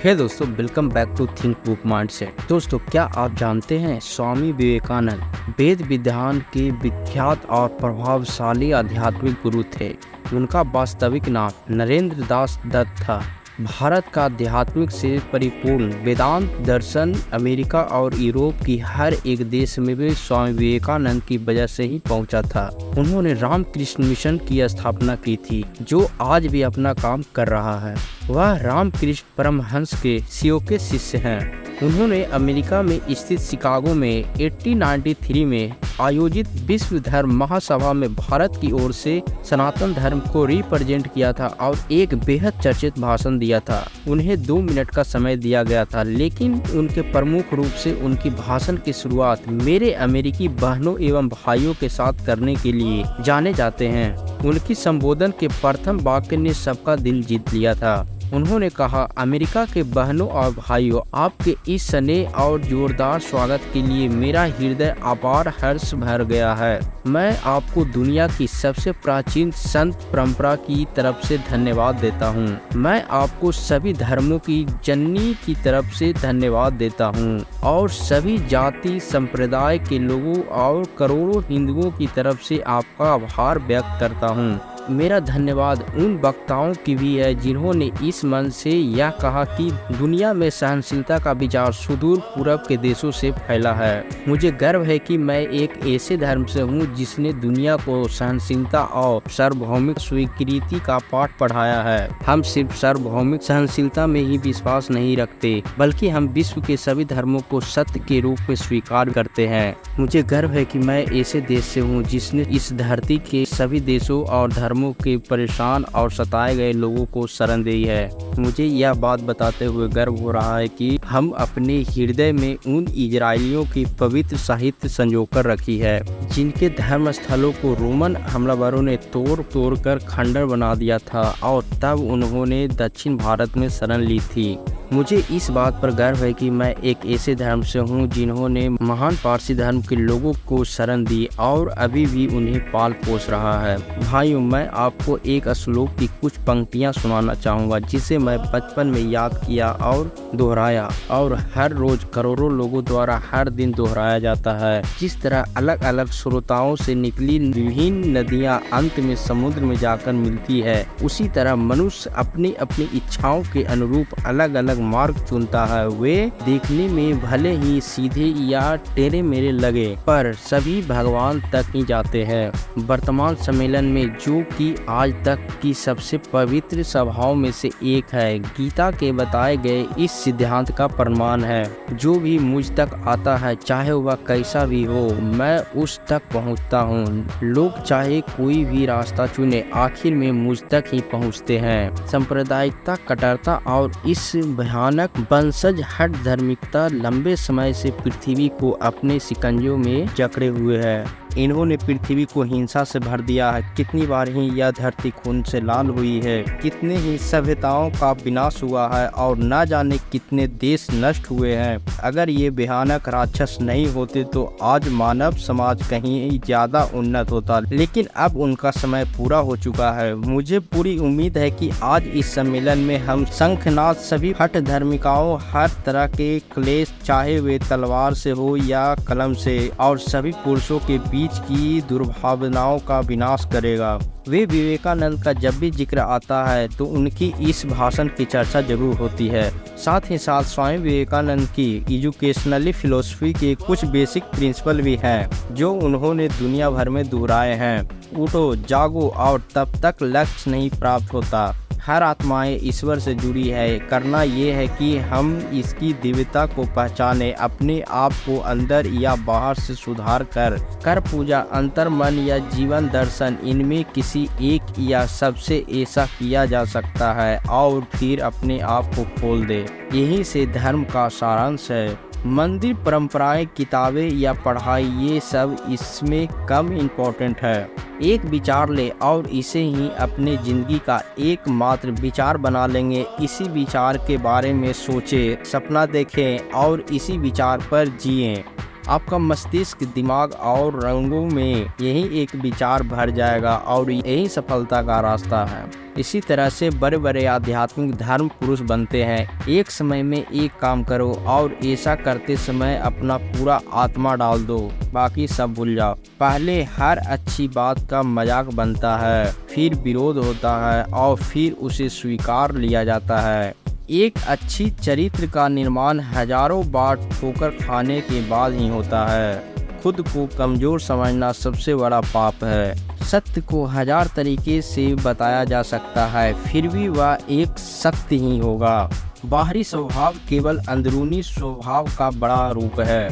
हे दोस्तों, welcome back to Think Book Mindset. दोस्तों, क्या आप जानते हैं स्वामी विवेकानंद वेद विज्ञान के विख्यात और प्रभावशाली आध्यात्मिक गुरु थे। उनका वास्तविक नाम नरेंद्र दास दत्त था। भारत का आध्यात्मिक से परिपूर्ण वेदांत दर्शन अमेरिका और यूरोप की हर एक देश में भी स्वामी विवेकानंद की वजह से ही पहुंचा था। उन्होंने रामकृष्ण मिशन की स्थापना की थी, जो आज भी अपना काम कर रहा है। वह रामकृष्ण परमहंस के सीओ के शिष्य हैं। उन्होंने अमेरिका में स्थित शिकागो में 1893 में आयोजित विश्व धर्म महासभा में भारत की ओर से सनातन धर्म को रिप्रेजेंट किया था और एक बेहद चर्चित भाषण दिया था। उन्हें 2 मिनट का समय दिया गया था, लेकिन उनके प्रमुख रूप से उनकी भाषण की शुरुआत मेरे अमेरिकी बहनों एवं भाइयों के साथ करने के लिए जाने जाते हैं। उनकी संबोधन के प्रथम वाक्य ने सबका दिल जीत लिया था। उन्होंने कहा, अमेरिका के बहनों और भाइयों, आपके इस स्नेह और जोरदार स्वागत के लिए मेरा हृदय अपार हर्ष भर गया है। मैं आपको दुनिया की सबसे प्राचीन संत परंपरा की तरफ से धन्यवाद देता हूँ। मैं आपको सभी धर्मों की जननी की तरफ से धन्यवाद देता हूँ और सभी जाति संप्रदाय के लोगों और करोड़ों हिंदुओं की तरफ से आपका आभार व्यक्त करता हूँ। मेरा धन्यवाद उन वक्ताओं की भी है जिन्होंने इस मन से यह कहा कि दुनिया में सहनशीलता का विचार सुदूर पूर्व के देशों से फैला है। मुझे गर्व है कि मैं एक ऐसे धर्म से हूँ जिसने दुनिया को सहनशीलता और सार्वभौमिक स्वीकृति का पाठ पढ़ाया है। हम सिर्फ सार्वभौमिक सहनशीलता में ही विश्वास नहीं रखते, बल्कि हम विश्व के सभी धर्मों को सत्य के रूप में स्वीकार करते हैं। मुझे गर्व है कि मैं ऐसे देश से हूँ जिसने इस धरती के सभी देशों और धर्मों के परेशान और सताए गए लोगों को शरण दी है। मुझे यह बात बताते हुए गर्व हो रहा है कि हम अपने हृदय में उन इजरायलियों की पवित्र साहित्य संजोकर रखी है, जिनके धर्म स्थलों को रोमन हमलावरों ने तोड़ कर खंडर बना दिया था और तब उन्होंने दक्षिण भारत में शरण ली थी। मुझे इस बात पर गर्व है कि मैं एक ऐसे धर्म से हूँ जिन्होंने महान पारसी धर्म के लोगों को शरण दी और अभी भी उन्हें पाल पोस रहा है। भाइयों, मैं आपको एक श्लोक की कुछ पंक्तियाँ सुनाना चाहूँगा जिसे मैं बचपन में याद किया और दोहराया और हर रोज करोड़ों लोगों द्वारा हर दिन दोहराया जाता है। जिस तरह अलग अलग स्रोताओं से निकली विभिन्न नदियाँ अंत में समुद्र में जाकर मिलती है, उसी तरह मनुष्य अपनी अपनी इच्छाओं के अनुरूप अलग अलग मार्ग चुनता है। वे देखने में भले ही सीधे या टेढ़े मेढ़े लगे, पर सभी भगवान तक ही जाते हैं। वर्तमान सम्मेलन में, जो कि आज तक की सबसे पवित्र सभाओं में से एक है, गीता के बताए गए इस सिद्धांत का प्रमाण है। जो भी मुझ तक आता है, चाहे वह कैसा भी हो, मैं उस तक पहुंचता हूं। लोग चाहे कोई भी रास्ता चुने, आखिर में मुझ तक ही पहुंचते हैं। सांप्रदायिकता, कट्टरता और इस भयानक वंशज हट धार्मिकता लंबे समय से पृथ्वी को अपने शिकंजों में जकड़े हुए है। इन्होंने पृथ्वी को हिंसा से भर दिया है। कितनी बार ही यह धरती खून से लाल हुई है, कितने ही सभ्यताओं का विनाश हुआ है और न जाने कितने देश नष्ट हुए हैं। अगर ये भयानक राक्षस नहीं होते तो आज मानव समाज कहीं ज्यादा उन्नत होता, लेकिन अब उनका समय पूरा हो चुका है। मुझे पूरी उम्मीद है कि आज इस सम्मेलन में हम शंखनाद सभी हट धार्मिकाओं, हर तरह के क्लेश, चाहे वे तलवार से हो या कलम से, और सभी पुरुषों के बीच की दुर्भावनाओं का विनाश करेगा। वे विवेकानंद का जब भी जिक्र आता है तो उनकी इस भाषण की चर्चा जरूर होती है। साथ ही साथ स्वामी विवेकानंद की एजुकेशनली फिलोसफी के कुछ बेसिक प्रिंसिपल भी हैं, जो उन्होंने दुनिया भर में दोहराए हैं। उठो, जागो और तब तक लक्ष्य नहीं प्राप्त होता। हर आत्माएं ईश्वर से जुड़ी है। करना ये है कि हम इसकी दिव्यता को पहचाने, अपने आप को अंदर या बाहर से सुधार कर पूजा, अंतर मन या जीवन दर्शन, इनमें किसी एक या सबसे ऐसा किया जा सकता है और फिर अपने आप को खोल दे। यही से धर्म का सारांश है। मंदिर, परंपराएं, किताबें या पढ़ाई, ये सब इसमें कम इम्पोर्टेंट है। एक विचार ले और इसे ही अपने जिंदगी का एकमात्र विचार बना लेंगे। इसी विचार के बारे में सोचें, सपना देखें और इसी विचार पर जिएं। आपका मस्तिष्क, दिमाग और रंगों में यही एक विचार भर जाएगा और यही सफलता का रास्ता है। इसी तरह से बड़े बड़े आध्यात्मिक धर्म पुरुष बनते हैं। एक समय में एक काम करो और ऐसा करते समय अपना पूरा आत्मा डाल दो, बाकी सब भूल जाओ। पहले हर अच्छी बात का मजाक बनता है, फिर विरोध होता है और फिर उसे स्वीकार लिया जाता है। एक अच्छी चरित्र का निर्माण हजारों बार ठोकर खाने के बाद ही होता है। खुद को कमजोर समझना सबसे बड़ा पाप है। सत्य को हजार तरीके से बताया जा सकता है, फिर भी वह एक सत्य ही होगा। बाहरी स्वभाव केवल अंदरूनी स्वभाव का बड़ा रूप है।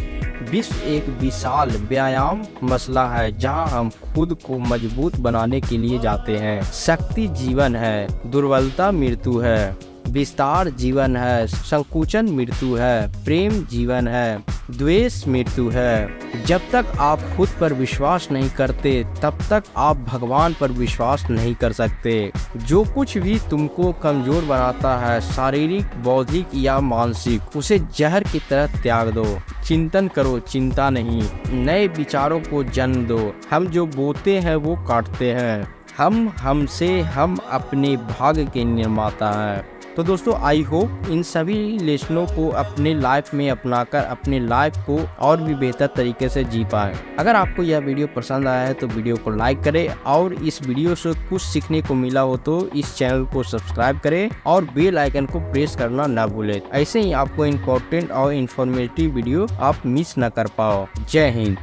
विश्व एक विशाल व्यायाम मसला है जहां हम खुद को मजबूत बनाने के लिए जाते हैं। शक्ति जीवन है, दुर्बलता मृत्यु है। विस्तार जीवन है, संकुचन मृत्यु है। प्रेम जीवन है, द्वेष मृत्यु है। जब तक आप खुद पर विश्वास नहीं करते तब तक आप भगवान पर विश्वास नहीं कर सकते। जो कुछ भी तुमको कमजोर बनाता है, शारीरिक, बौद्धिक या मानसिक, उसे जहर की तरह त्याग दो। चिंतन करो, चिंता नहीं। नए विचारों को जन्म दो। हम जो बोते हैं वो काटते हैं। हम अपने भाग्य के निर्माता हैं। तो दोस्तों, आई होप इन सभी लेसनों को अपने लाइफ में अपनाकर अपने लाइफ को और भी बेहतर तरीके से जी पाएं। अगर आपको यह वीडियो पसंद आया है तो वीडियो को लाइक करें और इस वीडियो से कुछ सीखने को मिला हो तो इस चैनल को सब्सक्राइब करें और बेल आइकन को प्रेस करना ना भूलें। ऐसे ही आपको इम्पोर्टेंट और इन्फॉर्मेटिव वीडियो आप मिस न कर पाओ। जय हिंद।